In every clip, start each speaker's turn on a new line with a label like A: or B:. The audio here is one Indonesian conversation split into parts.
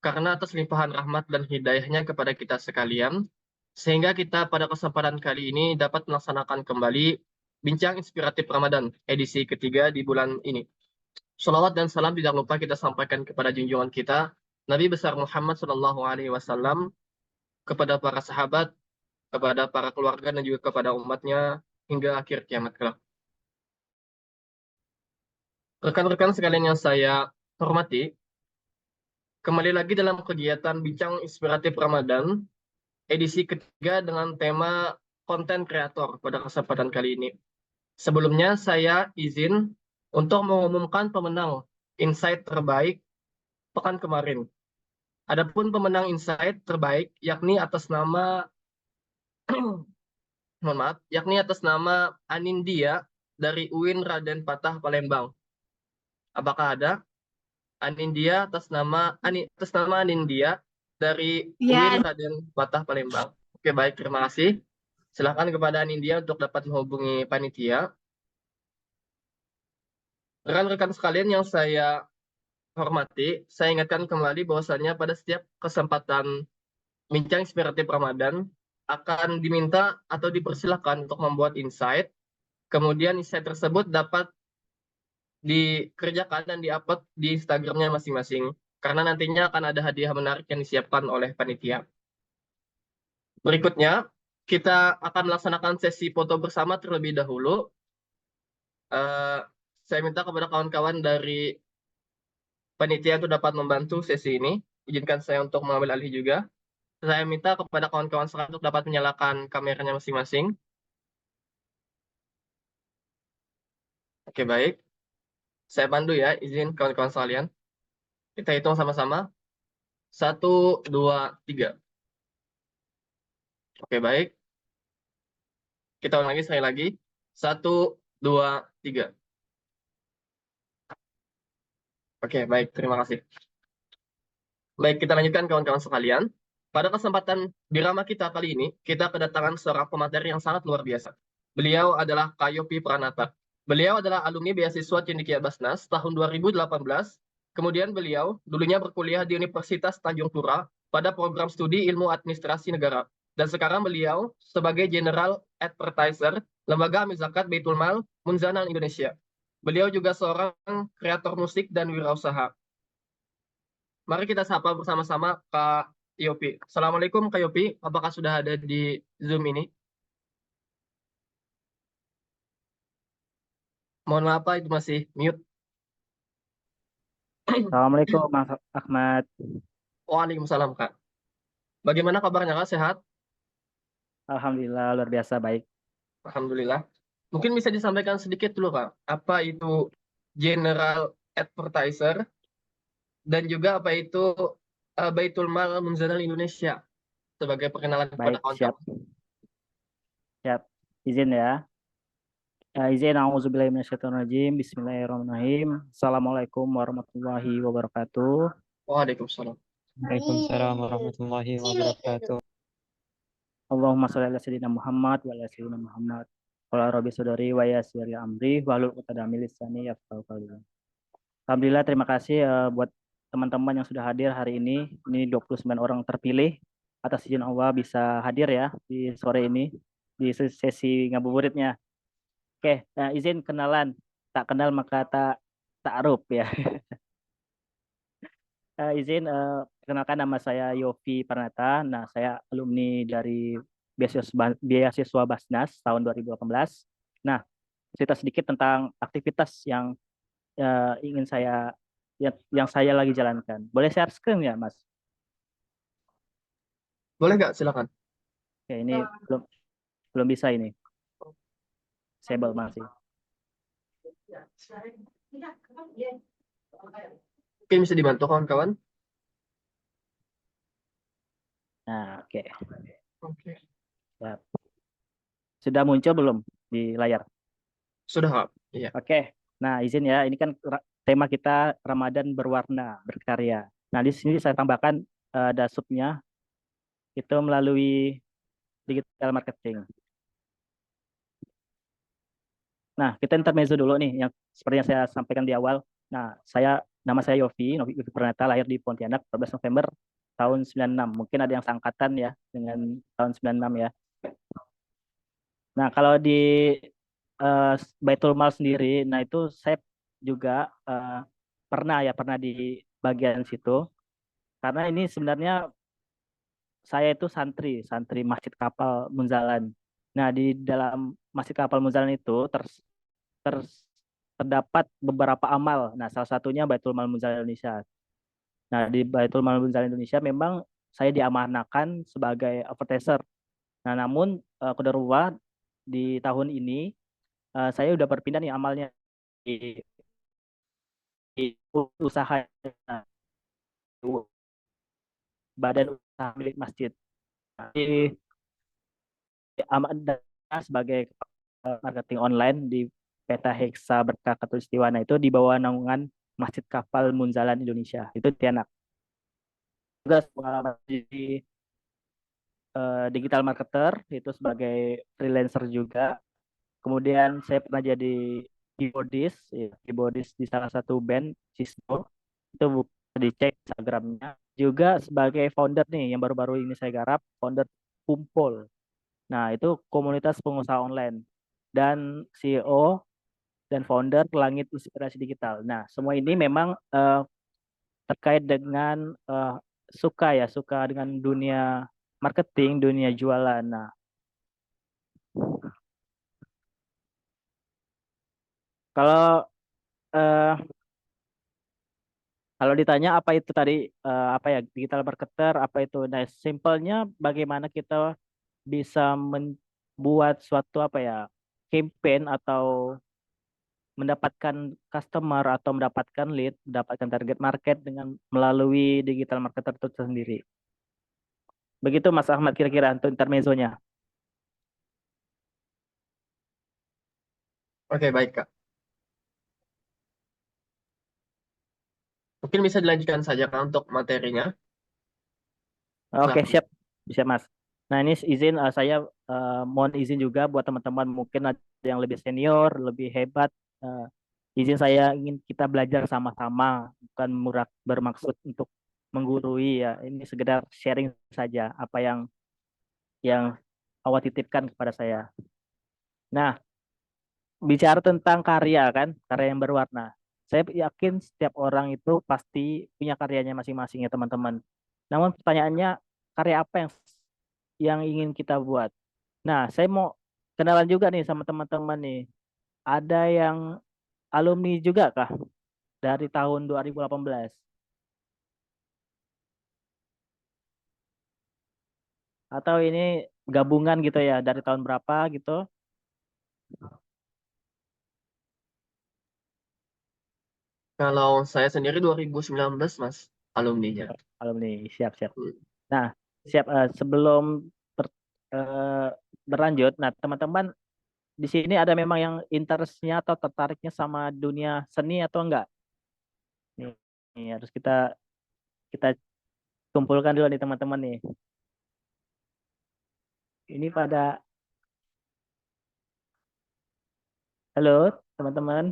A: karena atas limpahan rahmat dan hidayahnya kepada kita sekalian, sehingga kita pada kesempatan kali ini dapat melaksanakan kembali Bincang Inspiratif Ramadan, edisi ketiga di bulan ini. Salawat dan salam tidak lupa kita sampaikan kepada junjungan kita, Nabi besar Muhammad SAW, kepada para sahabat, kepada para keluarga, dan juga kepada umatnya, hingga akhir kiamat kelak. Rekan-rekan sekalian yang saya hormati, kembali lagi dalam kegiatan Bincang Inspiratif Ramadan, edisi ketiga dengan tema konten kreator pada kesempatan kali ini. Sebelumnya saya izin untuk mengumumkan pemenang insight terbaik pekan kemarin. Adapun pemenang insight terbaik yakni atas nama mohon maaf, yakni atas nama Anindya dari UIN Raden Patah Palembang. Apakah ada? Anindya atas nama Anindya dari UIN
B: Ya,
A: Raden Patah Palembang. Oke, baik, terima kasih. Silakan kepada Anindya untuk dapat menghubungi panitia. Rekan-rekan sekalian yang saya hormati, saya ingatkan kembali bahwasannya pada setiap kesempatan Bincang Inspiratif Ramadan akan diminta atau dipersilakan untuk membuat insight. Kemudian insight tersebut dapat dikerjakan dan diupload di Instagramnya masing-masing. Karena nantinya akan ada hadiah menarik yang disiapkan oleh panitia. Berikutnya, kita akan melaksanakan sesi foto bersama terlebih dahulu. Eh, saya minta kepada kawan-kawan dari panitia untuk dapat membantu sesi ini. Izinkan saya untuk mengambil alih juga. Saya minta kepada kawan-kawan sekalian untuk dapat menyalakan kameranya masing-masing. Oke, baik. Saya pandu ya, izin kawan-kawan sekalian. Kita hitung sama-sama. 1, 2, 3. Oke, baik. Kita ulang lagi sekali lagi. 1, 2, 3. Oke, baik. Terima kasih. Baik, kita lanjutkan kawan-kawan sekalian. Pada kesempatan dirama kita kali ini, kita kedatangan seorang pemateri yang sangat luar biasa. Beliau adalah Kayopi Pranata. Beliau adalah alumni beasiswa Cendekia Basnas tahun 2018. Kemudian beliau dulunya berkuliah di Universitas Tanjung Pura pada program studi Ilmu Administrasi Negara. Dan sekarang beliau sebagai General Advertiser Lembaga Amil Zakat Baitul Mal Munzanal Indonesia. Beliau juga seorang kreator musik dan wirausaha. Mari kita sapa bersama-sama Kak Yopi. Assalamualaikum Kak Yopi, apakah sudah ada di Zoom ini? Mohon maaf Pak, itu masih mute.
C: Assalamualaikum Mas Ahmad.
A: Waalaikumsalam Kak. Bagaimana kabarnya Kak? Sehat?
C: Alhamdulillah luar biasa baik.
A: Alhamdulillah. Mungkin bisa disampaikan sedikit dulu Kak, apa itu General Advertiser dan juga apa itu Baitul Mal Munzanal Indonesia sebagai perkenalan kepada
C: Baik, siap.
A: kawan-kawan.
C: Siap. Izin ya. Izin auzubillahi minasyaitonirrajim. Bismillahirrahmanirrahim. Assalamualaikum warahmatullahi wabarakatuh.
A: Waalaikumsalam.
D: Waalaikumsalam warahmatullahi wabarakatuh.
C: Allahumma sholli ala sayyidina Muhammad wa ala sayyidina Muhammad. Qala rabbi sodari wa yassir li amri wahlul 'uqdatam min lisani yafqahu qawli. Alhamdulillah, terima kasih buat teman-teman yang sudah hadir hari ini. Ini 29 orang terpilih atas izin Allah bisa hadir ya di sore ini di sesi ngabuburitnya. Oke, nah, izin kenalan. Tak kenal maka tak ta'aruf ya. Izin perkenalkan, nama saya Yofi Pranata. Nah, saya alumni dari beasiswa Basnas tahun 2018. Nah, cerita sedikit tentang aktivitas yang ingin saya yang saya lagi jalankan. Boleh share screen ya, Mas?
A: Boleh nggak? Silakan.
C: Oke, ini belum belum bisa ini. Saya baru masih.
A: Mungkin bisa dibantu kawan-kawan.
C: Nah, oke.
A: Oke.
C: Ya. Sudah muncul belum di layar?
A: Sudah Kak? Iya.
C: Oke. Nah, izin ya, ini kan tema kita Ramadan berwarna, berkarya. Nah, di sini saya tambahkan ada subnya itu melalui digital marketing. Nah, kita intermezzo dulu nih, yang seperti yang saya sampaikan di awal. Nah, saya nama saya Yofi Pranata, lahir di Pontianak 14 November tahun 96. Mungkin ada yang seangkatan ya dengan tahun 96 ya. Nah, kalau di Baitul Mal sendiri, nah itu saya juga pernah di bagian situ. Karena ini sebenarnya saya itu santri Masjid Kapal Munzalan. Nah, di dalam Masjid Kapal Munzalan itu terdapat beberapa amal. Nah, salah satunya Baitul Mal Munzalan Indonesia. Nah, di Baitul Mal Munzalan Indonesia memang saya diamanahkan sebagai advertiser. Nah, namun qadarullah di tahun ini saya udah berpindah nih amalnya di, di usaha badan usaha milik masjid. Di amanah sebagai marketing online di Peta Heksa Berkah Katulistiwa. Nah, itu di bawah naungan Masjid Kapal Munzalan Indonesia. Itu Tianak. Juga pengalaman di digital marketer itu sebagai freelancer juga. Kemudian saya pernah jadi keyboardist, ya, keyboardist di salah satu band Cisco. Itu bisa dicek Instagramnya. Juga sebagai founder nih yang baru-baru ini saya garap, founder Kumpul. Nah, itu komunitas pengusaha online dan CEO dan founder Langit Inspirasi Digital. Nah, semua ini memang terkait dengan suka dengan dunia marketing, dunia jualan. Nah, kalau eh, kalau ditanya apa itu tadi apa ya digital marketer apa itu? Nah, simpelnya bagaimana kita bisa membuat suatu apa ya campaign atau mendapatkan customer atau mendapatkan lead, mendapatkan target market dengan melalui digital marketer itu sendiri. Begitu Mas Ahmad kira-kira untuk intermezzonya.
A: Oke, baik, Kak. Mungkin bisa dilanjutkan saja, Kak, untuk materinya.
C: Oke,
A: Silakan.
C: siap. Bisa, Mas. Nah, ini izin saya mohon izin juga buat teman-teman mungkin ada yang lebih senior, lebih hebat. eh, izin saya ingin kita belajar sama-sama, bukan bermaksud untuk menggurui ya. Ini sekedar sharing saja apa yang awak titipkan kepada saya. Nah, bicara tentang karya kan, karya yang berwarna. Saya yakin setiap orang itu pasti punya karyanya masing-masing ya teman-teman. Namun pertanyaannya karya apa yang ingin kita buat? Nah, saya mau kenalan juga nih sama teman-teman nih. Ada yang alumni juga kah dari tahun 2018? Atau ini gabungan gitu ya dari tahun berapa gitu?
A: Kalau saya sendiri 2019, Mas, alumninya.
C: Alumni, siap-siap.
A: Hmm.
C: Nah, siap sebelum ber- eh, berlanjut, nah teman-teman di sini ada memang yang interestnya atau tertariknya sama dunia seni atau enggak? Nih harus kita kumpulkan dulu nih teman-teman nih. Ini pada halo teman-teman.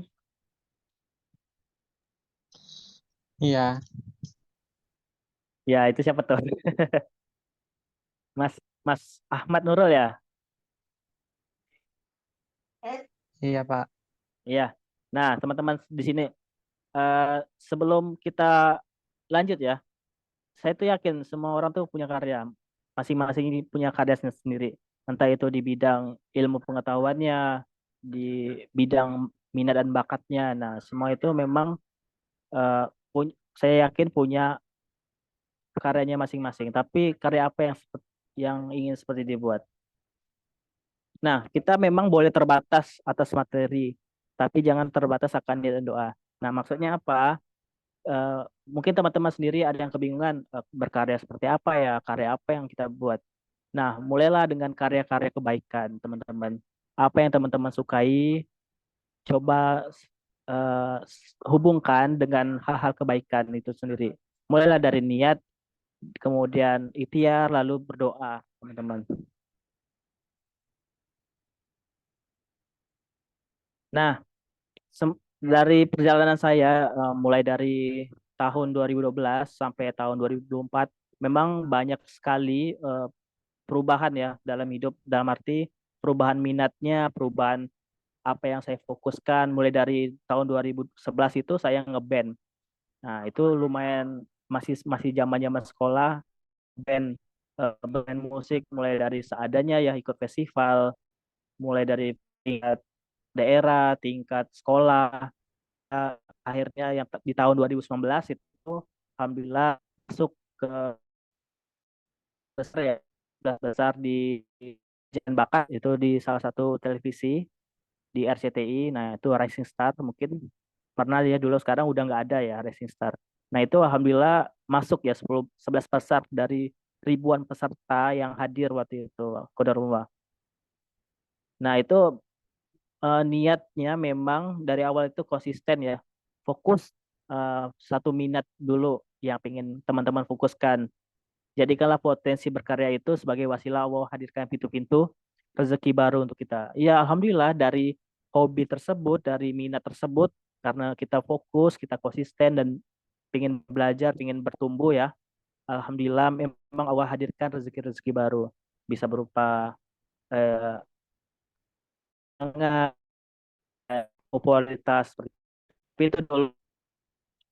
D: Iya,
C: Ya, itu siapa tuh? Mas Mas Ahmad Nurul ya?
D: iya Pak.
C: Iya. Nah, teman-teman di sini eh, sebelum kita lanjut ya, saya tuh yakin semua orang tuh punya karya. Masing-masing ini punya karyanya sendiri. Entah itu di bidang ilmu pengetahuannya, di bidang minat dan bakatnya. Nah, semua itu memang eh, saya yakin punya karyanya masing-masing. Tapi karya apa yang ingin seperti dibuat? Nah, kita memang boleh terbatas atas materi, tapi jangan terbatas akan niat dan doa. Nah, maksudnya apa? Eh, Mungkin teman-teman sendiri ada yang kebingungan berkarya seperti apa ya, karya apa yang kita buat. Nah, mulailah dengan karya-karya kebaikan, teman-teman. Apa yang teman-teman sukai, coba hubungkan dengan hal-hal kebaikan itu sendiri. Mulailah dari niat, kemudian ikhtiar, lalu berdoa, teman-teman. Nah, Dari perjalanan saya mulai dari tahun 2012 sampai tahun 2024 memang banyak sekali perubahan ya dalam hidup, dalam arti perubahan minatnya, perubahan apa yang saya fokuskan. Mulai dari tahun 2011 itu saya ngeband. Nah, itu lumayan masih masih zaman-zaman sekolah, band musik mulai dari seadanya ya, ikut festival, mulai dari tingkat daerah, tingkat sekolah. Akhirnya yang di tahun 2019 itu alhamdulillah masuk ke besar ya, udah besar di Jen Bakat, itu di salah satu televisi di RCTI. Nah, itu Rising Star, mungkin pernah ya dulu, sekarang udah nggak ada ya Rising Star. Nah, itu alhamdulillah masuk ya 11 besar dari ribuan peserta yang hadir waktu itu, Qadarullah. Nah, itu niatnya memang dari awal itu konsisten ya. Fokus satu minat dulu yang pengen teman-teman fokuskan. Jadikanlah potensi berkarya itu sebagai wasilah Allah hadirkan pintu-pintu rezeki baru untuk kita. Ya, alhamdulillah dari hobi tersebut, dari minat tersebut, karena kita fokus, kita konsisten dan ingin belajar, ingin bertumbuh ya. Alhamdulillah memang Allah hadirkan rezeki-rezeki baru. Bisa berupa eh, popularitas seperti itu dulu.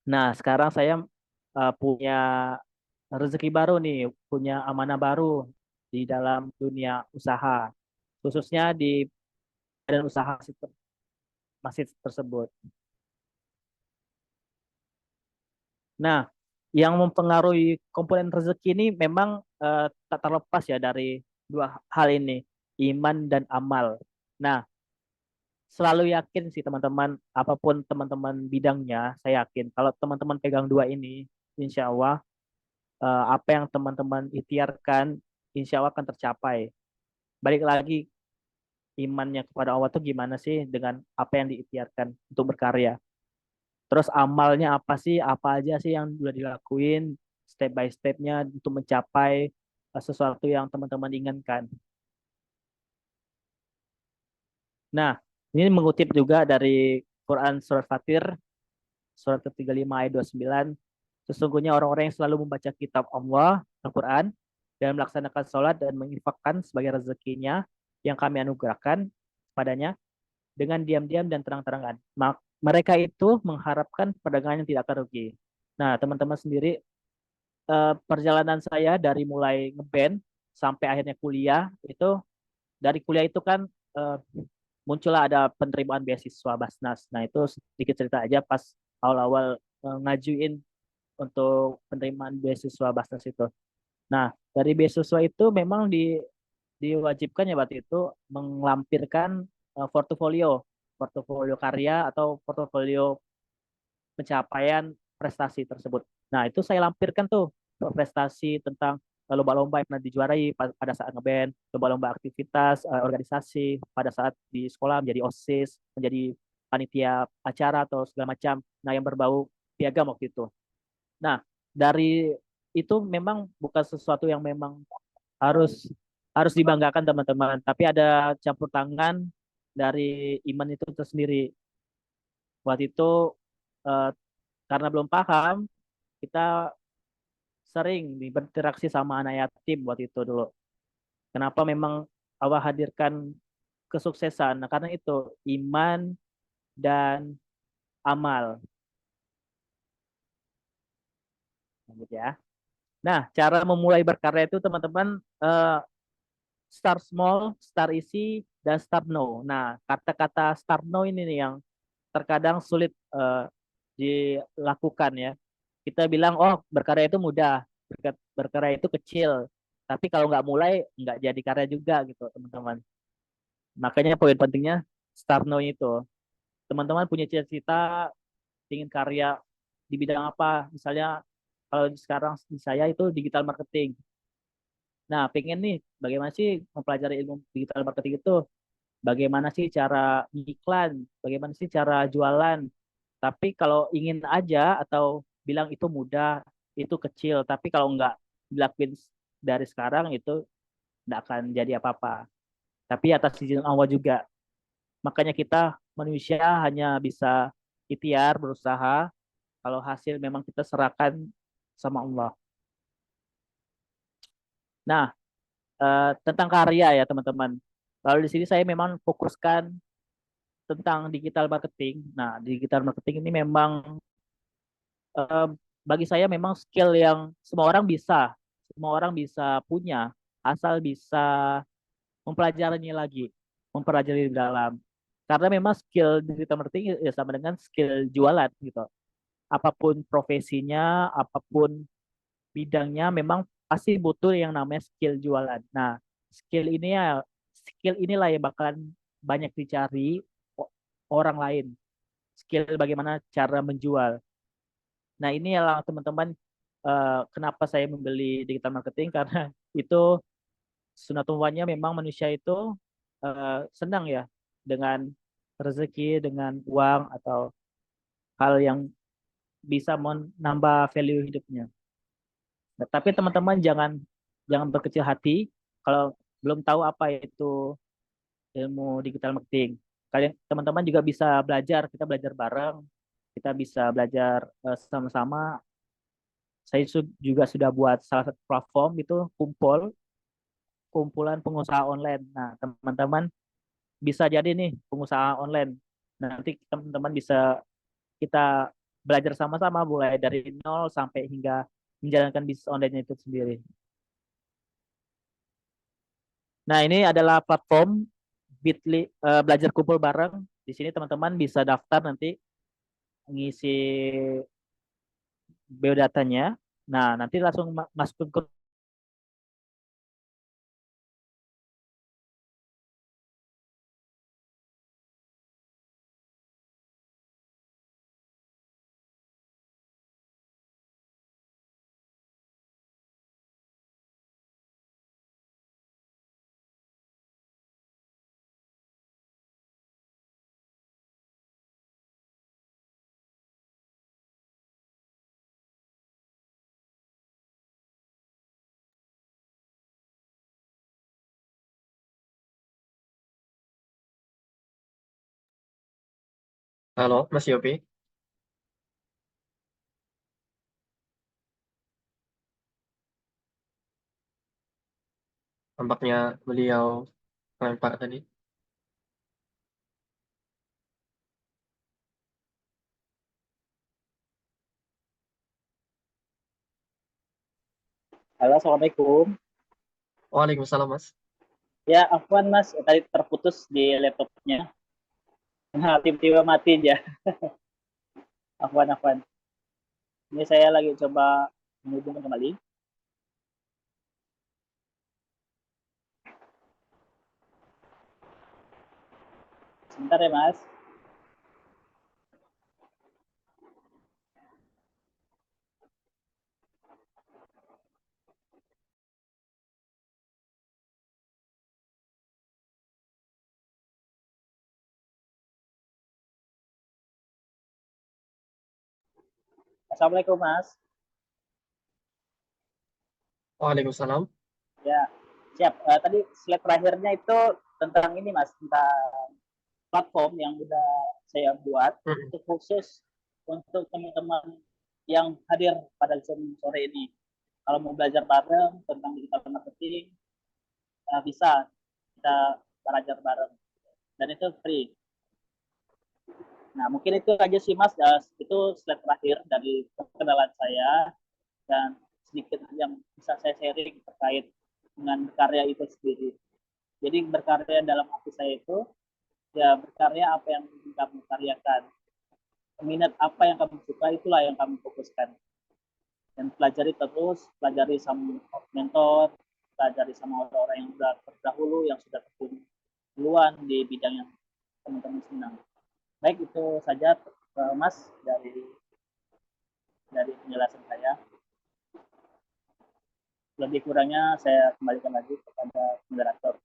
C: Nah, sekarang saya punya rezeki baru nih, punya amanah baru di dalam dunia usaha, khususnya di badan usaha masjid tersebut. Nah, yang mempengaruhi komponen rezeki ini memang tak terlepas ya dari dua hal ini, iman dan amal. Nah, selalu yakin sih teman-teman, apapun teman-teman bidangnya, saya yakin kalau teman-teman pegang dua ini, insya Allah apa yang teman-teman ikhtiarkan, insya Allah akan tercapai. Balik lagi, imannya kepada Allah tuh gimana sih dengan apa yang diikhtiarkan untuk berkarya. Terus amalnya apa sih, apa aja sih yang sudah dilakuin step by stepnya untuk mencapai sesuatu yang teman-teman inginkan. Nah, ini mengutip juga dari Quran Surat Fatir, surat ke-35 ayat 29. Sesungguhnya orang-orang yang selalu membaca kitab Allah, Al-Quran, dan melaksanakan sholat dan menginfakkan sebagai rezekinya yang kami anugerahkan padanya dengan diam-diam dan terang-terangan. Mereka itu mengharapkan perdagangan yang tidak akan rugi. Nah, teman-teman sendiri, perjalanan saya dari mulai ngeband sampai akhirnya kuliah, itu dari kuliah itu kan eh, muncullah ada penerimaan beasiswa Basnas. Nah, itu sedikit cerita aja pas awal-awal ngajuin untuk penerimaan beasiswa Basnas itu. Nah, dari beasiswa itu memang diwajibkan ya waktu itu melampirkan portofolio, portofolio karya atau portofolio pencapaian prestasi tersebut. Nah, itu saya lampirkan tuh prestasi tentang lomba-lomba yang pernah dijuarai pada saat ngeband, lomba-lomba aktivitas organisasi pada saat di sekolah menjadi OSIS, menjadi panitia acara atau segala macam. Nah, yang berbau piagam waktu itu. Nah, dari itu memang bukan sesuatu yang memang harus harus dibanggakan teman-teman, tapi ada campur tangan dari iman itu tersendiri. Waktu itu eh, karena belum paham, kita sering berinteraksi sama anak yatim waktu itu dulu. Kenapa memang Allah hadirkan kesuksesan? Nah, karena itu iman dan amal. Lanjut ya. Nah, cara memulai berkarya itu teman-teman start small, start easy, dan start no. Nah, kata-kata start no ini nih yang terkadang sulit dilakukan ya. Kita bilang, oh berkarya itu mudah, berkarya itu kecil. Tapi kalau nggak mulai, nggak jadi karya juga gitu teman-teman. Makanya poin pentingnya start now itu. Teman-teman punya cita-cita ingin karya di bidang apa? Misalnya kalau sekarang di saya itu digital marketing. Nah, pengen nih bagaimana sih mempelajari ilmu digital marketing itu? Bagaimana sih cara iklan? Bagaimana sih cara jualan? Tapi kalau ingin aja atau bilang itu mudah, itu kecil, tapi kalau nggak dilakuin dari sekarang itu nggak akan jadi apa-apa. Tapi atas izin Allah juga. Makanya kita manusia hanya bisa ikhtiar, berusaha. Kalau hasil memang kita serahkan sama Allah. Nah, tentang karya ya teman-teman. Lalu di sini saya memang fokuskan tentang digital marketing. Nah, digital marketing ini memang eh, bagi saya memang skill yang semua orang bisa punya, asal bisa mempelajarinya lagi, mempelajari di dalam. Karena memang skill digital marketing ya sama dengan skill jualan gitu. Apapun profesinya, apapun bidangnya, memang pasti butuh yang namanya skill jualan. Nah, skill inilah yang bakalan banyak dicari orang lain. Skill bagaimana cara menjual. Nah, ini adalah teman-teman kenapa saya membeli digital marketing karena itu sunatullahnya memang manusia itu senang ya dengan rezeki, dengan uang atau hal yang bisa menambah value hidupnya. Nah, tapi teman-teman jangan jangan berkecil hati kalau belum tahu apa itu ilmu digital marketing. Kalian teman-teman juga bisa belajar, kita belajar bareng, kita bisa belajar sama-sama. Saya juga sudah buat salah satu platform itu kumpulan pengusaha online. Nah, teman-teman bisa jadi nih pengusaha online. Nanti teman-teman bisa kita belajar sama-sama mulai dari nol sampai hingga menjalankan bisnis online itu sendiri. Nah, ini adalah platform Bitly belajar kumpul bareng. Di sini teman-teman bisa daftar nanti ngisi biodatanya. Nah, nanti langsung masukin ke.
A: Halo, Mas Yopi. Tampaknya beliau melempar tadi.
C: Halo, assalamualaikum.
A: Waalaikumsalam, Mas.
C: Ya, afwan Mas, tadi terputus di laptopnya. Nah, tiba-tiba mati aja. Afwan. Ini saya lagi coba menghubungkan kembali. Sebentar ya, Mas. Assalamualaikum, Mas.
A: Waalaikumsalam.
C: Ya, siap. Tadi slide terakhirnya itu tentang ini, Mas, tentang platform yang udah saya buat
A: Mm.
C: itu khusus untuk teman-teman yang hadir pada Zoom sore ini. Kalau mau belajar bareng tentang digital marketing, bisa kita belajar bareng. Dan itu free. Nah, mungkin itu aja sih Mas. Itu slide terakhir dari perkenalan saya dan sedikit yang bisa saya sharing terkait dengan berkarya itu sendiri. Jadi berkarya dalam arti saya itu ya berkarya apa yang kamu karyakan. Minat apa yang kamu suka itulah yang kamu fokuskan. Dan pelajari sama mentor, pelajari sama orang-orang yang sudah terdahulu, yang sudah terjun duluan di bidang yang teman-teman senang. Baik, itu saja Mas dari penjelasan saya. Lebih kurangnya saya kembalikan lagi kepada moderator.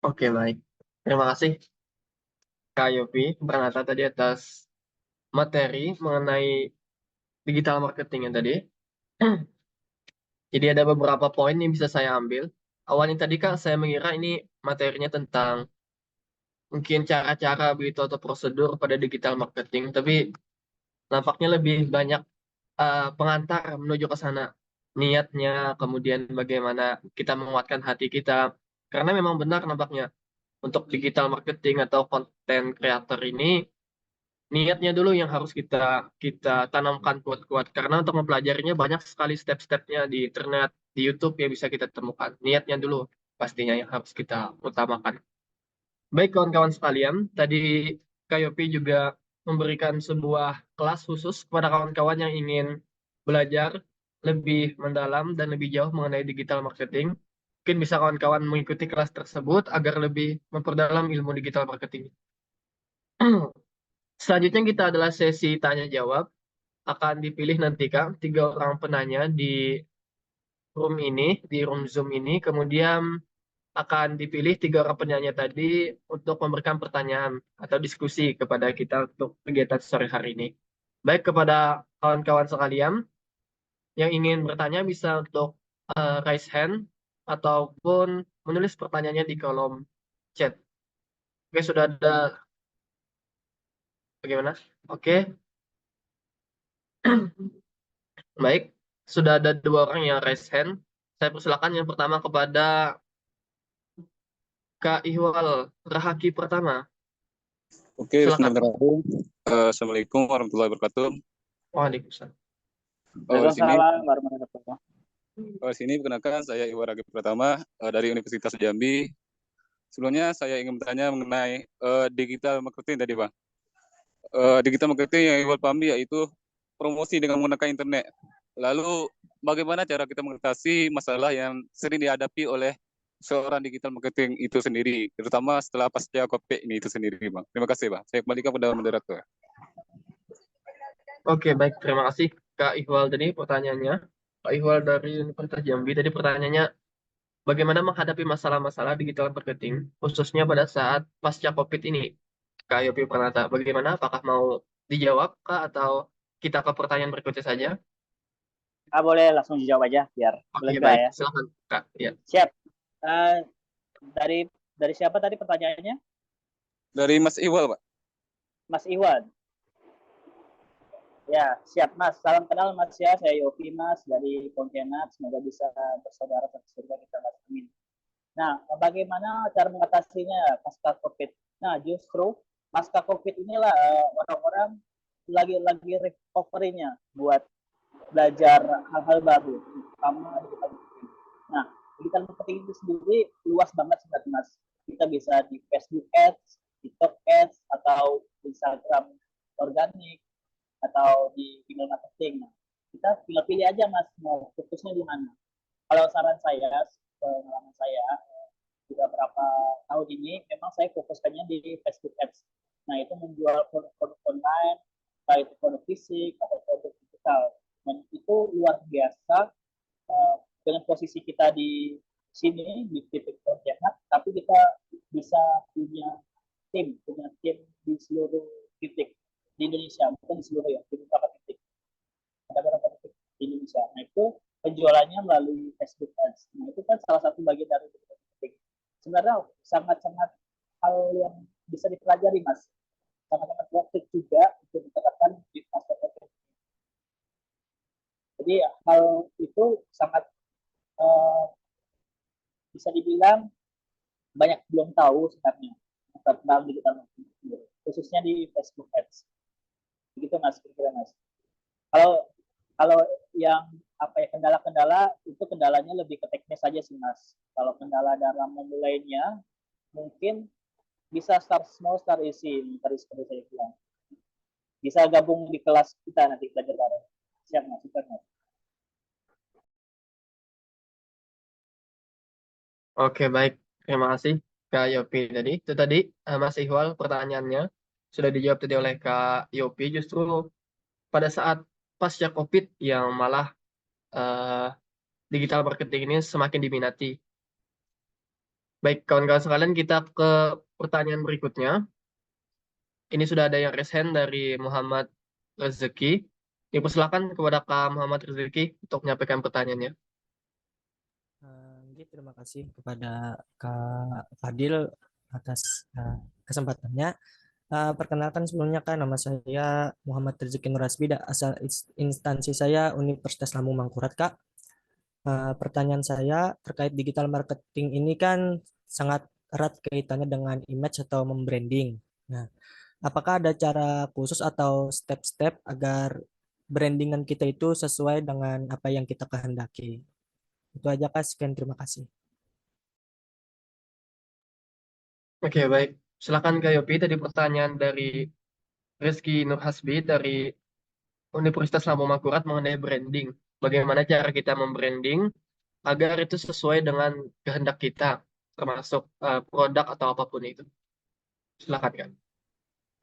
A: Oke, baik. Terima kasih, Kak Yopi Pranata tadi atas materi mengenai digital marketing yang tadi. Jadi ada beberapa poin yang bisa saya ambil. Awalnya tadi Kak, saya mengira ini materinya tentang mungkin cara-cara begitu atau prosedur pada digital marketing, tapi nampaknya lebih banyak pengantar menuju ke sana. Niatnya, kemudian bagaimana kita menguatkan hati kita. Karena memang benar nampaknya untuk digital marketing atau konten creator ini niatnya dulu yang harus kita kita tanamkan kuat-kuat. Karena untuk mempelajarinya banyak sekali step-stepnya di internet, di YouTube yang bisa kita temukan. Niatnya dulu pastinya yang harus kita utamakan. Baik kawan-kawan sekalian, tadi Kak Yopi juga memberikan sebuah kelas khusus kepada kawan-kawan yang ingin belajar lebih mendalam dan lebih jauh mengenai digital marketing. Mungkin bisa kawan-kawan mengikuti kelas tersebut agar lebih memperdalam ilmu digital marketing. Selanjutnya kita adalah sesi tanya jawab. Akan dipilih nanti Kak, 3 orang penanya di room ini, di room Zoom ini. Kemudian akan dipilih 3 orang penanya tadi untuk memberikan pertanyaan atau diskusi kepada kita untuk kegiatan sore hari ini. Baik kepada kawan-kawan sekalian yang ingin bertanya bisa untuk raise hand ataupun menulis pertanyaannya di kolom chat. Oke, sudah ada bagaimana? Oke, baik. Sudah ada 2 orang yang raise hand. Saya persilakan yang pertama kepada Kak Ihwal Rahaki pertama.
B: Oke,
A: Silakan.
B: bismillahirrahmanirrahim. Assalamualaikum warahmatullahi wabarakatuh.
A: Waalaikumsalam.
B: Di sini,
C: Waalaikumsalam warahmatullahi wabarakatuh.
B: di sini perkenalkan saya Iwan Ragil Pratama dari Universitas Jambi. Sebelumnya saya ingin bertanya mengenai digital marketing tadi, Bang. Digital marketing yang Iwan pahami yaitu promosi dengan menggunakan internet. Lalu bagaimana cara kita mengatasi masalah yang sering dihadapi oleh seorang digital marketing itu sendiri, terutama setelah pasca COVID ini itu sendiri, Bang. Terima kasih, Bang. Saya kembalikan kepada moderator.
A: Oke, baik. Terima kasih Kak Ihwal tadi pertanyaannya. Kak Ihwal dari Universitas Jambi tadi pertanyaannya, bagaimana menghadapi masalah-masalah digital marketing, khususnya pada saat pasca COVID ini? Kak Yopi Pranata, bagaimana? Apakah mau dijawab, Kak, atau kita ke pertanyaan berikutnya saja?
C: Boleh langsung dijawab aja biar
A: Oke,
C: lega
A: baik.
C: ya.
A: Silakan, Kak. Ya.
C: Siap. Dari siapa tadi pertanyaannya?
B: Dari Mas Iwal, Pak.
C: Mas Iwan. Ya, siap Mas. Salam kenal Mas ya. Saya Yopi Mas dari Pontianak. Semoga bisa bersaudara satu surga kita Mas. Amin. Nah, bagaimana cara mengatasinya pasca COVID? Nah, justru pasca COVID inilah orang-orang lagi recovery-nya buat belajar hal-hal baru, terutama digital marketing. Nah, digital marketing itu sendiri luas banget sebenarnya Mas. Kita bisa di Facebook Ads, TikTok Ads, atau Instagram organik, atau di email marketing. Nah, kita tinggal pilih aja Mas, mau fokusnya di mana. Kalau saran saya, pengalaman saya, sudah berapa tahun ini, memang saya fokuskannya di Facebook Ads. Nah, itu menjual produk online, baik itu produk fisik atau produk digital. Dan itu luar biasa dengan posisi kita di sini, di titik Pontianak, tapi kita bisa punya tim di seluruh titik di Indonesia, bukan di seluruh ya, di beberapa titik. Ada beberapa titik di Indonesia. Nah, itu penjualannya melalui Facebook Ads. Nah, itu kan salah satu bagian dari marketing. Sebenarnya sangat-sangat hal yang bisa dipelajari, Mas. Sangat-sangat worth it juga untuk diterapkan di masa COVID. Jadi hal itu sangat bisa dibilang banyak belum tahu sebenarnya tentang digital marketing, khususnya di Facebook Ads. Begitu Mas, kira-kira Mas. Kalau kalau yang apa ya, kendala-kendala itu kendalanya lebih ke teknis saja sih Mas. Kalau kendala dalam memulainya mungkin bisa start small, start easy, tadi seperti saya bilang. Bisa gabung di kelas kita nanti belajar bareng. Siap Mas, siap Mas.
A: Oke, baik. Terima kasih Kak Yopi tadi. Itu tadi Mas Ihwal pertanyaannya sudah dijawab tadi oleh Kak Yopi. Justru pada saat pasca COVID yang malah digital marketing ini semakin diminati. Baik, kawan-kawan sekalian, kita ke pertanyaan berikutnya. Ini sudah ada yang raise hand dari Muhammad Rezeki. Dipersilakan kepada Kak Muhammad Rezeki untuk menyampaikan pertanyaannya.
E: Terima kasih kepada Kak Fadil atas kesempatannya. Perkenalkan sebelumnya kan nama saya Muhammad Rezeki Nurasbi, asal instansi saya Universitas Lambung Mangkurat, Kak. Pertanyaan saya terkait digital marketing ini kan sangat erat kaitannya dengan image atau membranding. Nah, apakah ada cara khusus atau step-step agar brandingan kita itu sesuai dengan apa yang kita kehendaki? Itu aja, Kak. Sekian, terima kasih.
A: Oke, baik. Silakan Kak Yopi, tadi pertanyaan dari Rizky Nurhasbi dari Universitas Lambung Mangkurat mengenai branding. Bagaimana cara kita membranding agar itu sesuai dengan kehendak kita, termasuk produk atau apapun itu. Silakan Kak.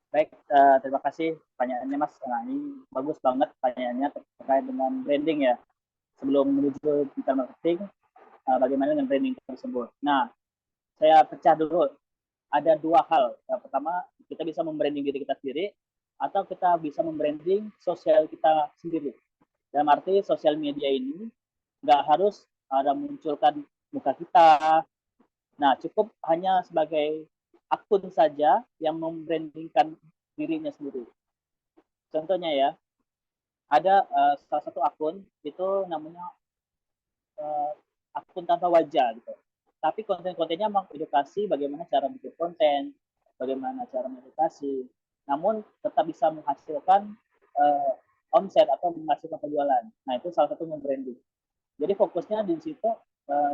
C: Baik, terima kasih pertanyaannya Mas. Nah, ini bagus banget pertanyaannya terkait dengan branding ya. Sebelum menuju digital marketing, bagaimana dengan branding tersebut. Nah, saya pecah dulu. Ada dua hal. Yang pertama, kita bisa membranding diri kita sendiri, atau kita bisa membranding sosial kita sendiri. Dalam arti sosial media ini nggak harus ada munculkan muka kita. Nah, cukup hanya sebagai akun saja yang membrandingkan dirinya sendiri. Contohnya ya, ada salah satu akun itu namanya akun tanpa wajah gitu. Tapi konten-kontennya memang edukasi bagaimana cara bikin konten, bagaimana cara meditasi, namun tetap bisa menghasilkan omset atau menghasilkan penjualan. Nah, itu salah satu membranding. Jadi fokusnya di situ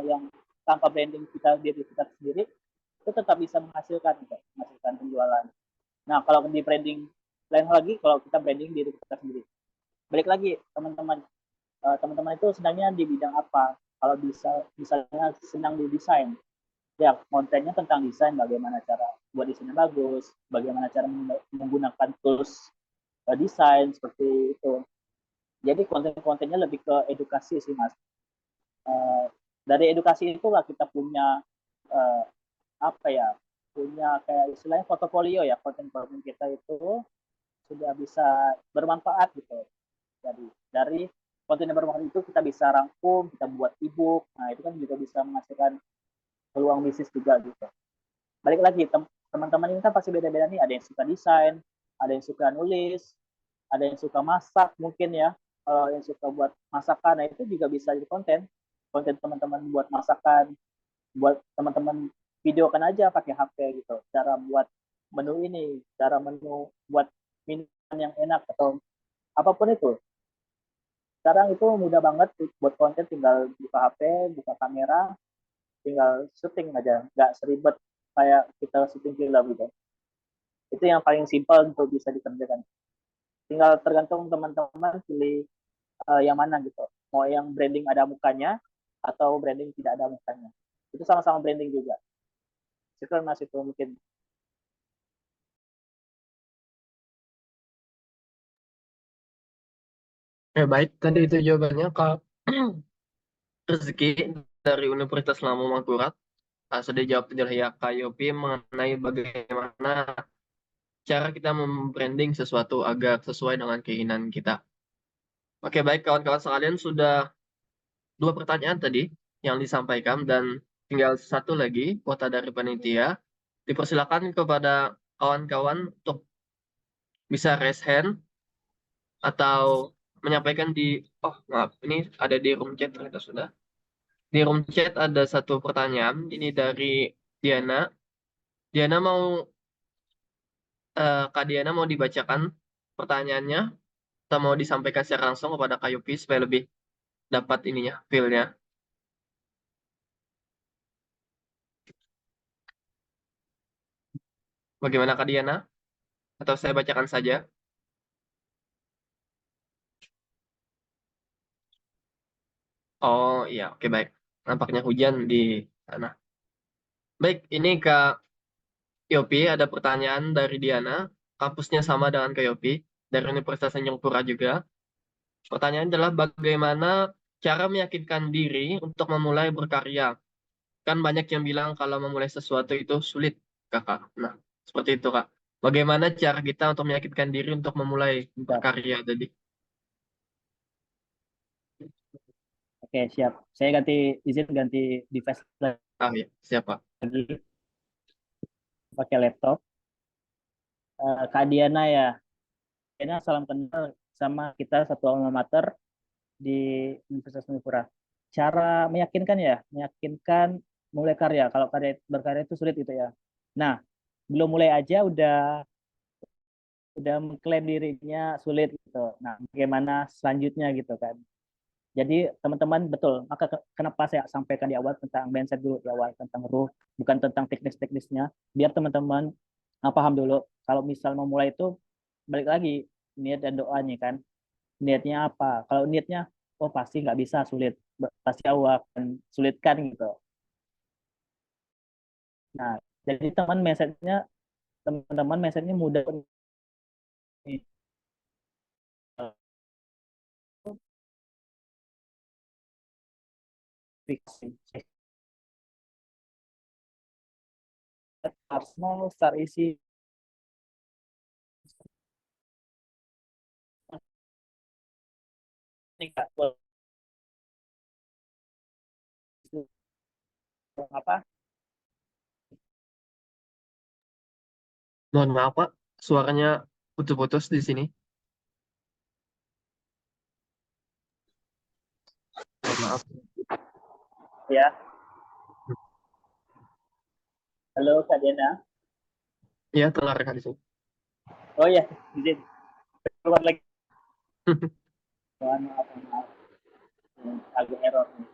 C: yang tanpa branding kita diri kita sendiri itu tetap bisa menghasilkan gitu, menghasilkan penjualan. Nah, kalau di branding lain lagi, kalau kita branding diri kita sendiri. Balik lagi teman-teman, teman-teman itu sedangnya di bidang apa? Kalau bisa misalnya senang di desain, ya kontennya tentang desain, bagaimana cara buat desainnya bagus, bagaimana cara menggunakan tools desain seperti itu. Jadi konten-kontennya lebih ke edukasi sih Mas. Dari edukasi itulah kita punya apa ya, punya kayak istilahnya portofolio ya, konten-konten kita itu sudah bisa bermanfaat gitu. Jadi dari konten yang bermanfaat itu kita bisa rangkum, kita buat ebook. Nah, itu kan juga bisa menghasilkan peluang bisnis juga gitu. Balik lagi, teman-teman ini kan pasti beda-beda nih. Ada yang suka desain, ada yang suka nulis, ada yang suka masak mungkin ya. Kalau yang suka buat masakan, nah itu juga bisa jadi konten. Konten teman-teman buat masakan, buat teman-teman videokan aja pakai HP gitu. Cara buat menu ini, cara menu buat minuman yang enak atau apapun itu. Sekarang itu mudah banget buat konten, tinggal buka HP, buka kamera, tinggal syuting aja, nggak seribet kayak kita syuting film gitu. Itu yang paling simpel untuk bisa dikerjakan. Tinggal tergantung teman-teman pilih yang mana gitu. Mau yang branding ada mukanya atau branding tidak ada mukanya. Itu sama-sama branding juga. Itu Mas, itu mungkin.
A: Ya, baik. Tadi itu jawabannya Kak Rezeki dari Universitas Lambung Mangkurat. Sudah jawab penjelasan ya Kak Yopi mengenai bagaimana cara kita membranding sesuatu agar sesuai dengan keinginan kita. Oke, baik kawan-kawan sekalian, sudah dua pertanyaan tadi yang disampaikan dan tinggal satu lagi kuota dari panitia. Dipersilakan kepada kawan-kawan untuk bisa raise hand atau menyampaikan di maaf, ini ada di room chat ternyata sudah. Di room chat ada satu pertanyaan, ini dari Diana. Diana mau Kak Diana mau dibacakan pertanyaannya atau mau disampaikan secara langsung kepada Kak Yupi supaya lebih dapat ininya, feel-nya. Bagaimana Kak Diana? Atau saya bacakan saja? Oh iya, oke baik. Nampaknya hujan di sana. Baik, ini Kak Yopi ada pertanyaan dari Diana. Kampusnya sama dengan Kak Yopi, dari Universitas Tanjung Pura juga. Pertanyaan adalah bagaimana cara meyakinkan diri untuk memulai berkarya? Kan banyak yang bilang kalau memulai sesuatu itu sulit, Kakak. Nah, seperti itu, Kak. Bagaimana cara kita untuk meyakinkan diri untuk memulai berkarya tadi?
C: Oke, siap. Saya izin ganti device
A: Ah ya, siapa?
C: lagi, pakai laptop. Kak Diana ya. Diana salam kenal sama kita satu alma mater di Universitas Unipura. Cara meyakinkan ya, meyakinkan mulai karya. Kalau karya berkarya itu sulit itu ya. Nah, belum mulai aja udah mengklaim dirinya sulit gitu. Nah, bagaimana selanjutnya gitu kan. Jadi teman-teman betul, maka kenapa saya sampaikan di awal tentang mindset dulu di awal tentang ruh, bukan tentang teknis-teknisnya, biar teman-teman paham dulu. Kalau misal mau mulai itu balik lagi niat dan doa nih kan. Niatnya apa? Kalau niatnya oh pasti nggak bisa sulit, pasti Allah akan sulitkan gitu. Nah, jadi teman-teman mindsetnya mudah Arsenal start isi apa
A: Mohon maaf Pak, suaranya putus-putus di sini. Mohon maaf.
C: ya. Halo Kak Diana.
A: Ya, terdengar Kak di sini.
C: Oh ya, izin keluar lagi. Mohon maaf, agak error nih.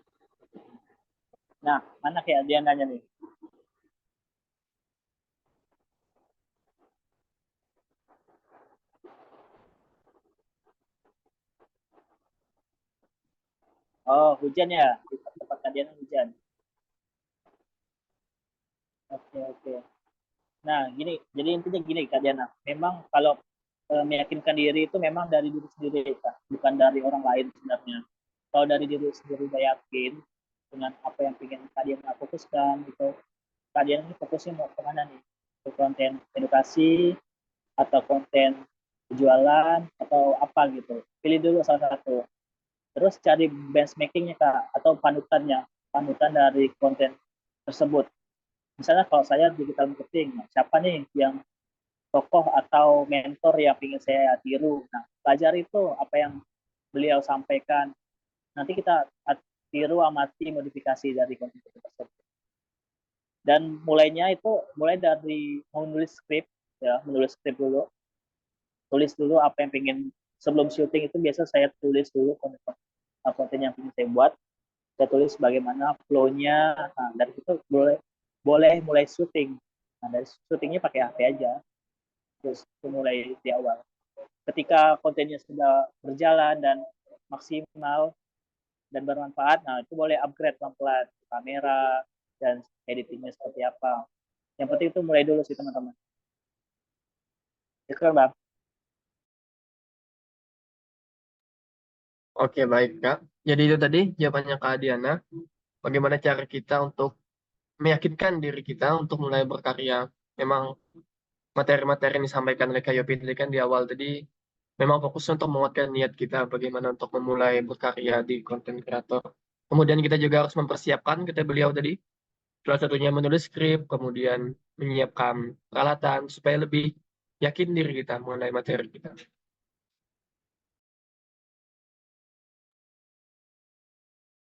C: Nah, mana kayak dia nanya nih? Oh, hujan ya? Di tempat kalian hujan. Oke, oke. Nah, gini, jadi intinya gini Kak Diana. Memang kalau meyakinkan diri itu memang dari diri sendiri, Kak. Bukan dari orang lain sebenarnya. Kalau dari diri sendiri udah yakin dengan apa yang ingin Kak Diana fokuskan, itu Kak Diana ini fokusnya mau kemana nih? Ke konten edukasi, atau konten jualan, atau apa gitu. Pilih dulu salah satu. Terus cari benchmarkingnya Kak, atau panutan dari konten tersebut. Misalnya kalau saya digital marketing, siapa nih yang tokoh atau mentor yang ingin saya tiru. Nah, pelajari itu apa yang beliau sampaikan. Nanti kita tiru, amati, modifikasi dari konten tersebut. Dan mulai dari menulis skrip, ya, menulis skrip dulu. Tulis dulu apa yang ingin sebelum syuting itu biasa saya tulis dulu konten yang ingin saya buat. Saya tulis bagaimana flow-nya. Nah, dari itu boleh mulai syuting. Nah, dari syutingnya pakai HP aja. Terus mulai di awal. Ketika kontennya sudah berjalan dan maksimal dan bermanfaat, nah itu boleh upgrade pelan-pelan kamera dan editingnya seperti apa. Yang penting itu mulai dulu sih teman-teman. Itu kan Bang.
A: Oke, baik Kak. Jadi itu tadi jawabannya Kak Diana. Bagaimana cara kita untuk meyakinkan diri kita untuk mulai berkarya. Memang materi-materi yang disampaikan oleh Kak Yopi tadi kan di awal tadi memang fokus untuk menguatkan niat kita bagaimana untuk memulai berkarya di konten kreator. Kemudian kita juga harus mempersiapkan, kata beliau tadi, salah satunya menulis skrip, kemudian menyiapkan peralatan supaya lebih yakin diri kita mengenai materi kita.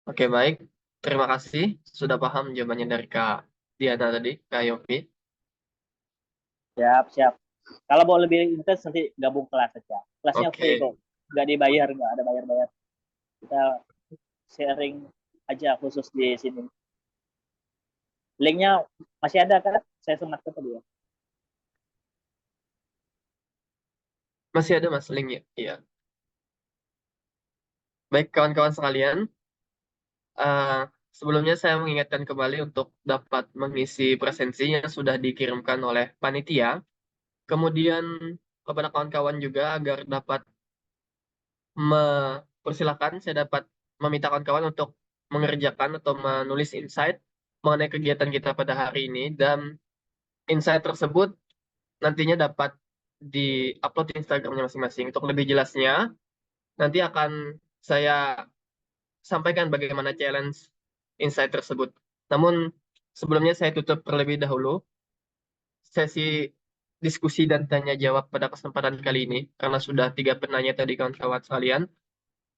A: Oke, baik. Terima kasih sudah paham jawabannya dari Kak Diana tadi, Kak Yopi.
C: Siap, siap. Kalau mau lebih intens nanti gabung kelas aja. Kelasnya
A: Oke.
C: free kok. Nggak dibayar, nggak ada bayar-bayar. Kita sharing aja khusus di sini. Linknya masih ada kan? Saya sematkan tadi ya.
A: Masih ada Mas linknya? Iya. Baik, kawan-kawan sekalian. eh, Sebelumnya saya mengingatkan kembali untuk dapat mengisi presensi yang sudah dikirimkan oleh panitia. Kemudian kepada kawan-kawan juga agar dapat persilakan saya dapat meminta kawan-kawan untuk mengerjakan atau menulis insight mengenai kegiatan kita pada hari ini dan insight tersebut nantinya dapat di-upload di Instagramnya masing-masing. Untuk lebih jelasnya, nanti akan saya sampaikan bagaimana challenge insight tersebut. Namun sebelumnya saya tutup terlebih dahulu sesi diskusi dan tanya jawab pada kesempatan kali ini karena sudah 3 penanya tadi kawan-kawan sekalian.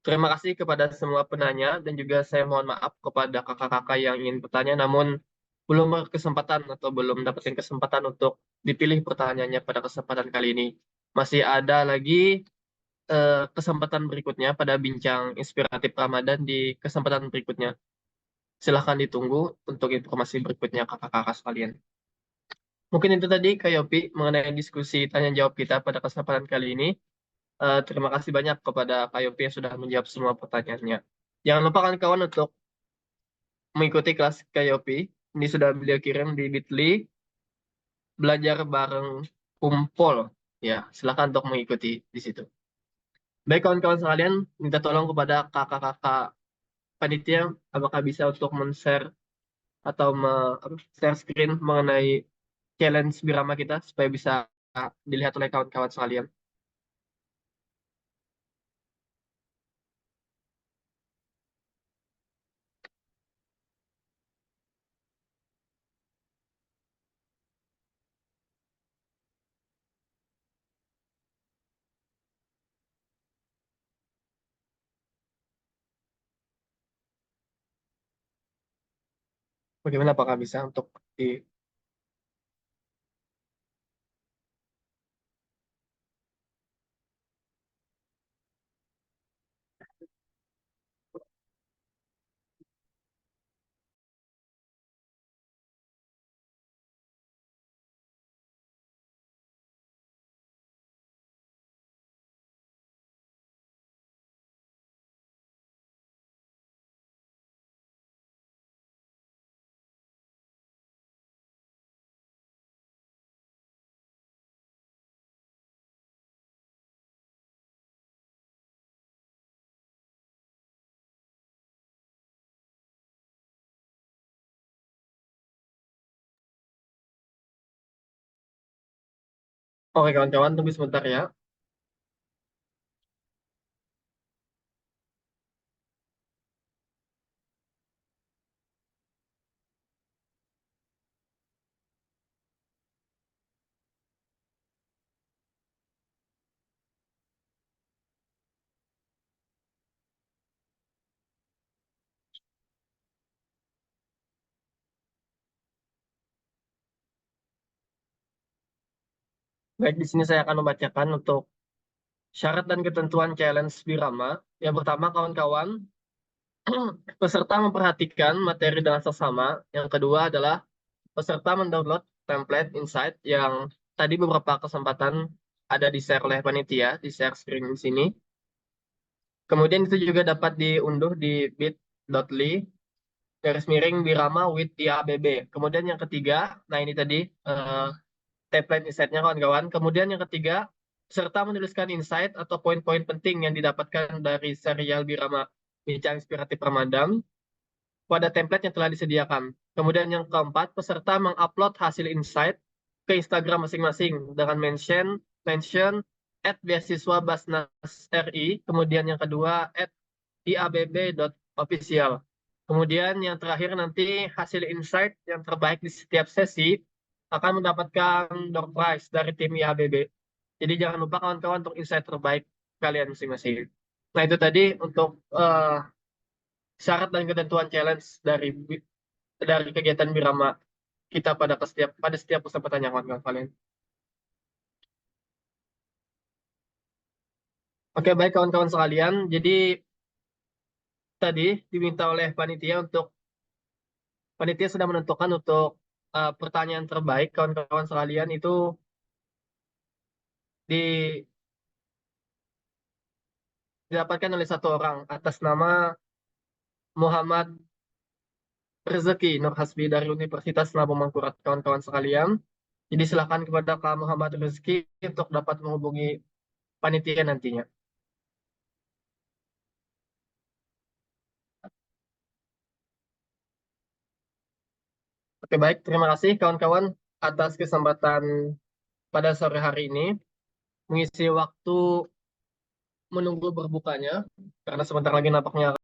A: Terima kasih kepada semua penanya dan juga saya mohon maaf kepada kakak-kakak yang ingin bertanya namun belum berkesempatan atau belum dapetin kesempatan untuk dipilih pertanyaannya pada kesempatan kali ini. Masih ada lagi kesempatan berikutnya pada bincang inspiratif Ramadan di kesempatan berikutnya. Silahkan ditunggu untuk informasi berikutnya kakak-kakak sekalian. Mungkin itu tadi Kak Yopi mengenai diskusi tanya jawab kita pada kesempatan kali ini. Terima kasih banyak kepada Kak Yopi yang sudah menjawab semua pertanyaannya. Jangan lupa kawan-kawan untuk mengikuti kelas Kak Yopi. Ini sudah beliau kirim di Bitly belajar bareng kumpul. Ya, silakan untuk mengikuti di situ. Baik kawan-kawan sekalian, minta tolong kepada kakak-kakak panitia apakah bisa untuk men-share atau share screen mengenai challenge Birama kita supaya bisa dilihat oleh kawan-kawan sekalian. Bagaimana apakah bisa untuk di Oke kawan-kawan, tunggu sebentar ya. Baik, di sini saya akan membacakan untuk syarat dan ketentuan challenge Birama. Yang pertama, kawan-kawan, peserta memperhatikan materi dengan seksama. Yang kedua adalah peserta mendownload template insight yang tadi beberapa kesempatan ada di share oleh panitia, di share screen di sini. Kemudian itu juga dapat diunduh di bit.ly Birama with IABB. Kemudian yang ketiga, nah ini tadi template insight-nya kawan-kawan. Kemudian yang ketiga, peserta menuliskan insight atau poin-poin penting yang didapatkan dari serial Birama Bincang Inspiratif Ramadan pada template yang telah disediakan. Kemudian yang keempat, peserta mengupload hasil insight ke Instagram masing-masing dengan mention @beasiswa_basnas_ri. Kemudian yang kedua @iabb.official. Kemudian yang terakhir nanti hasil insight yang terbaik di setiap sesi akan mendapatkan door prize dari tim IABB. Jadi jangan lupa kawan-kawan untuk insight terbaik kalian masing-masing. Nah itu tadi untuk syarat dan ketentuan challenge dari kegiatan Birama kita pada setiap kesempatan yang kawan-kawan kalian. Oke baik kawan-kawan sekalian. Jadi tadi diminta oleh panitia sudah menentukan untuk pertanyaan terbaik kawan-kawan sekalian itu didapatkan oleh satu orang atas nama Muhammad Rezeki Nur Hasbi dari Universitas Lampung Mangkurat kawan-kawan sekalian. Jadi silakan kepada Kak Muhammad Rezeki untuk dapat menghubungi panitia nantinya. Oke baik, terima kasih kawan-kawan atas kesempatan pada sore hari ini mengisi waktu menunggu berbukanya karena sebentar lagi nampaknya